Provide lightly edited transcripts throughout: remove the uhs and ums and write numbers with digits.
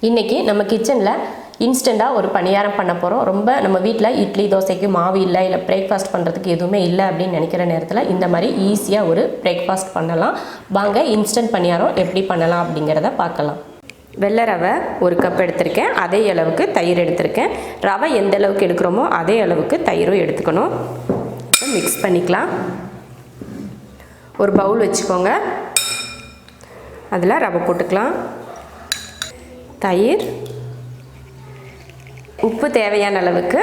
இன்றைக்கி நம்ம கிச்சனில் இன்ஸ்டண்ட்டாக ஒரு பணியாரம் பண்ண போகிறோம். ரொம்ப நம்ம வீட்டில் இட்லி தோசைக்கு மாவு இல்லை, இல்லை பிரேக்ஃபாஸ்ட் பண்ணுறதுக்கு எதுவுமே இல்லை அப்படின்னு நினைக்கிற நேரத்தில் இந்த மாதிரி ஈஸியாக ஒரு பிரேக்ஃபாஸ்ட் பண்ணலாம். வாங்க இன்ஸ்டன்ட் பணியாரம் எப்படி பண்ணலாம் அப்படிங்கிறத பார்க்கலாம். வெள்ளை ரவை 1 கப் எடுத்திருக்கேன். அதே அளவுக்கு தயிர் எடுத்திருக்கேன். ரவை எந்த அளவுக்கு எடுக்கிறோமோ அதே அளவுக்கு தயிரும் எடுத்துக்கணும். மிக்ஸ் பண்ணிக்கலாம். ஒரு பவுல் வச்சுக்கோங்க. அதில் ரவை போட்டுக்கலாம். தயிர், உப்பு தேவையான அளவுக்கு,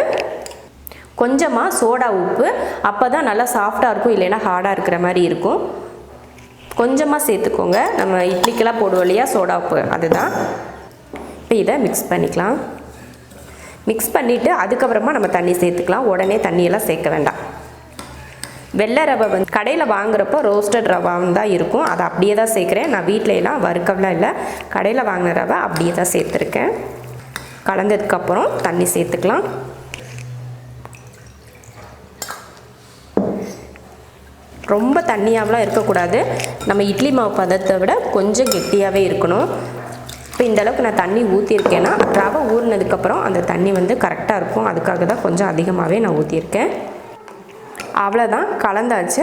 கொஞ்சமாக சோடா உப்பு, அப்போ தான் நல்லா சாஃப்டாக இருக்கும், இல்லைன்னா ஹார்டாக இருக்கிற மாதிரி இருக்கும். கொஞ்சமாக சேர்த்துக்கோங்க. நம்ம இட்லிக்கெல்லாம் போடுவோம் இல்லையா சோடா உப்பு, அதுதான். இப்போ இதை மிக்ஸ் பண்ணிக்கலாம். மிக்ஸ் பண்ணிவிட்டு அதுக்கப்புறமா நம்ம தண்ணி சேர்த்துக்கலாம். உடனே தண்ணியெல்லாம் சேர்க்க வேண்டாம். வெள்ளை ரவை வந்து கடையில் வாங்குறப்போ ரோஸ்டட் ரவான்னு தான் இருக்கும். அதை அப்படியே தான் சேர்க்குறேன். நான் வீட்டிலலாம் வறுக்கலாம் இல்லை, கடையில் வாங்கின ரவை அப்படியே தான் சேர்த்துருக்கேன். கலந்ததுக்கப்புறம் தண்ணி சேர்த்துக்கலாம். ரொம்ப தண்ணியாகலாம் இருக்கக்கூடாது. நம்ம இட்லி மாவு பதத்தை விட கொஞ்சம் கெட்டியாகவே இருக்கணும். இப்போ இந்தளவுக்கு நான் தண்ணி ஊற்றிருக்கேன்னா ரவை ஊறினதுக்கப்புறம் அந்த தண்ணி வந்து கரெக்டாக இருக்கும். அதுக்காக தான் கொஞ்சம் அதிகமாகவே நான் ஊற்றிருக்கேன். அவ்வளோதான், கலந்தாச்சு.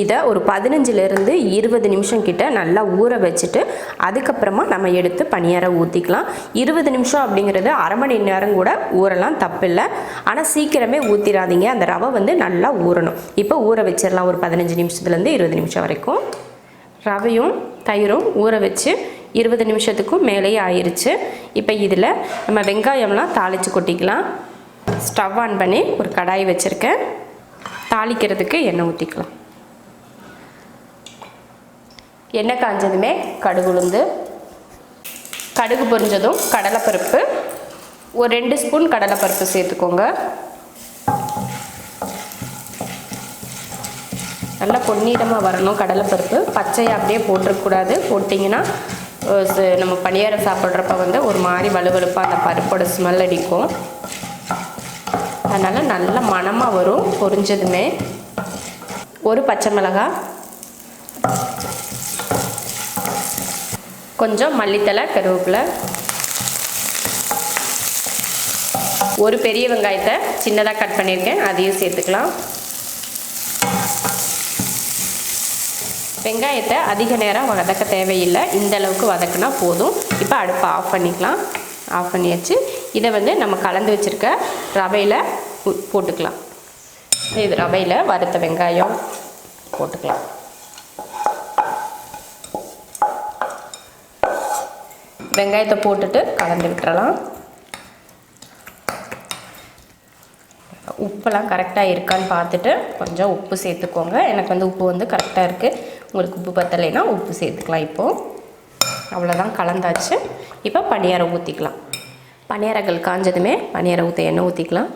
இதை ஒரு 15லேருந்து 20 நிமிஷம் கிட்ட நல்லா ஊற வச்சுட்டு அதுக்கப்புறமா நம்ம எடுத்து பணியாரம் ஊற்றிக்கலாம். 20 நிமிஷம் அப்படிங்கிறது அரை மணி நேரம் கூட ஊறலாம், தப்பில்லை. ஆனால் சீக்கிரமே ஊற்றிடாதீங்க, அந்த ரவை வந்து நல்லா ஊறணும். இப்போ ஊற வச்சிடலாம் ஒரு 15 நிமிஷத்துலேருந்து 20 நிமிஷம் வரைக்கும். ரவையும் தயிரும் ஊற வச்சு 20 நிமிஷத்துக்கும் மேலேயே ஆயிடுச்சு. இப்போ இதில் நம்ம வெங்காயம்லாம் தாளித்து கொட்டிக்கலாம். ஸ்டவ் ஆன் பண்ணி ஒரு கடாய் வச்சுருக்கேன். தாளிக்கிறதுக்கு எண்ணெய் ஊற்றிக்கலாம். எண்ணெய் காஞ்சதுமே கடுகு உளுந்து, கடுகு பொரிஞ்சதும் கடலைப்பருப்பு, ஒரு 2 ஸ்பூன் கடலைப்பருப்பு சேர்த்துக்கோங்க. நல்லா பொன்னிறமாக வரணும் கடலைப்பருப்பு. பச்சையாக அப்படியே போட்டுறக்கூடாது. போட்டிங்கன்னா நம்ம பணியாரம் சாப்பிட்றப்ப வந்து ஒரு மாதிரி வலுவலுப்பாக அந்த பருப்போட ஸ்மெல் அடிக்கும். அதனால் நல்ல மணமாக வரும் பொரிஞ்சதுமே. ஒரு பச்சை மிளகாய், கொஞ்சம் மல்லித்தலை, கருவேப்பிலை, ஒரு பெரிய வெங்காயத்தை சின்னதாக கட் பண்ணியிருக்கேன், அதையும் சேர்த்துக்கலாம். வெங்காயத்தை அதிக நேரம் வதக்க தேவையில்லை, இந்த அளவுக்கு வதக்குனா போதும். இப்போ அடுப்பை ஆஃப் பண்ணிக்கலாம். ஆஃப் பண்ணியாச்சு. இதை வந்து நம்ம கலந்து வச்சுருக்க ரவையில் போட்டுக்கலாம். இது ரவையில் வறுத்த வெங்காயம் போட்டுக்கலாம். வெங்காயத்தை போட்டுட்டு கலந்து விட்டுறலாம். உப்பெல்லாம் கரெக்டாக இருக்கான்னு பார்த்துட்டு கொஞ்சம் உப்பு சேர்த்துக்கோங்க. எனக்கு வந்து உப்பு வந்து கரெக்டாக இருக்குது. உங்களுக்கு உப்பு பத்தலைன்னா உப்பு சேர்த்துக்கலாம். இப்போது அவ்வளோதான், கலந்தாச்சு. இப்போ பணியாரம் ஊற்றிக்கலாம். பணியாரங்கள் காஞ்சதுமே பணியாரம் ஊற்ற எண்ணெய் ஊற்றிக்கலாம்.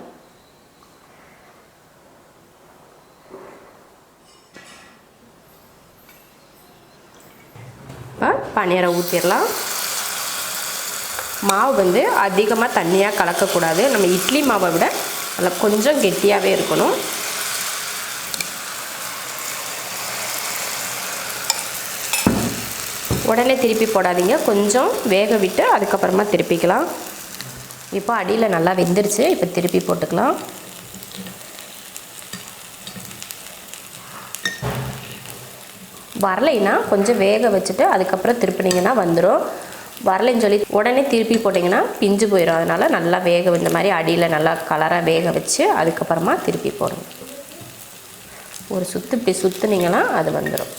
பணியாரம் ஊற்றிடலாம். மாவு வந்து அதிகமாக தண்ணியாக கலக்கக்கூடாது. நம்ம இட்லி மாவை விட நல்லா கொஞ்சம் கெட்டியாகவே இருக்கணும். உடனே திருப்பி போடாதீங்க, கொஞ்சம் வேக விட்டு அதுக்கப்புறமா திருப்பிக்கலாம். இப்போ அடியில் நல்லா வெந்துருச்சு. இப்போ திருப்பி போட்டுக்கலாம். வரலைன்னா கொஞ்சம் வேக வச்சுட்டு அதுக்கப்புறம் திருப்பினீங்கன்னா வந்துடும். வரலைன்னு சொல்லி உடனே திருப்பி போட்டிங்கன்னா பிஞ்சு போயிடும். அதனால் நல்லா வேக இந்த மாதிரி அடியில் நல்லா கலராக வேக வச்சு அதுக்கப்புறமா திருப்பி போடுங்க. ஒரு சுற்று இப்படி சுற்றுனீங்கன்னா அது வந்துடும்.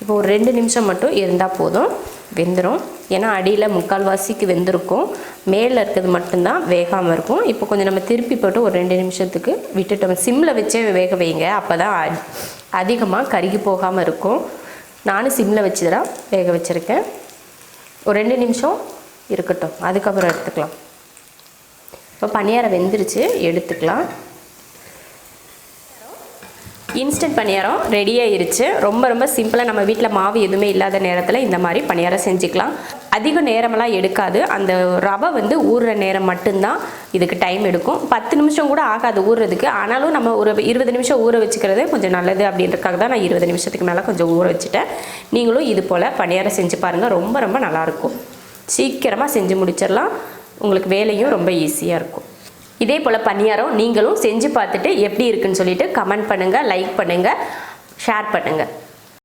இப்போ ஒரு 2 நிமிஷம் மட்டும் இருந்தால் போதும், வெந்துடும். ஏன்னா அடியில் முக்கால்வாசிக்கு வெந்திருக்கும், மேலே இருக்கிறது மட்டும்தான் வேகாமல் இருக்கும். இப்போ கொஞ்சம் நம்ம திருப்பி போட்டு ஒரு 2 நிமிஷத்துக்கு விட்டுட்டோம். சிம்மில் வச்சே வேக வைங்க, அப்போ தான் அதிகமாக கருகி போகாமல் இருக்கும். நானும் சிம்மில் வச்சு தான் வேக வச்சுருக்கேன். ஒரு 2 நிமிஷம் இருக்கட்டும், அதுக்கப்புறம் எடுத்துக்கலாம். இப்போ பணியாரம் வெந்துருச்சு, எடுத்துக்கலாம். இன்ஸ்டன்ட் பணியாரம் ரெடி ஆயிருச்சு. ரொம்ப ரொம்ப சிம்பிளாக நம்ம வீட்டில் மாவு எதுவுமே இல்லாத நேரத்தில் இந்த மாதிரி பணியாரம் செஞ்சுக்கலாம். அதிக நேரமெல்லாம் எடுக்காது. அந்த ரவை வந்து ஊறுற நேரம் மட்டும்தான் இதுக்கு டைம் எடுக்கும். 10 நிமிஷம் கூட ஆகாது ஊறுறதுக்கு. ஆனாலும் நம்ம ஒரு 20 நிமிஷம் ஊற வச்சுக்கிறது கொஞ்சம் நல்லது அப்படின்றதுக்காக தான் நான் 20 நிமிஷத்துக்கு மேலே கொஞ்சம் ஊற வச்சுட்டேன். நீங்களும் இது போல் பணியாரம் செஞ்சு பாருங்கள், ரொம்ப ரொம்ப நல்லாயிருக்கும். சீக்கிரமாக செஞ்சு முடிச்சிடலாம். உங்களுக்கு வேலையும் ரொம்ப ஈஸியாக இருக்கும். இதே போல் பணியாரம் நீங்களும் செஞ்சு பார்த்துட்டு எப்படி இருக்குன்னு சொல்லிட்டு கமெண்ட் பண்ணுங்கள், லைக் பண்ணுங்கள், ஷேர் பண்ணுங்கள்.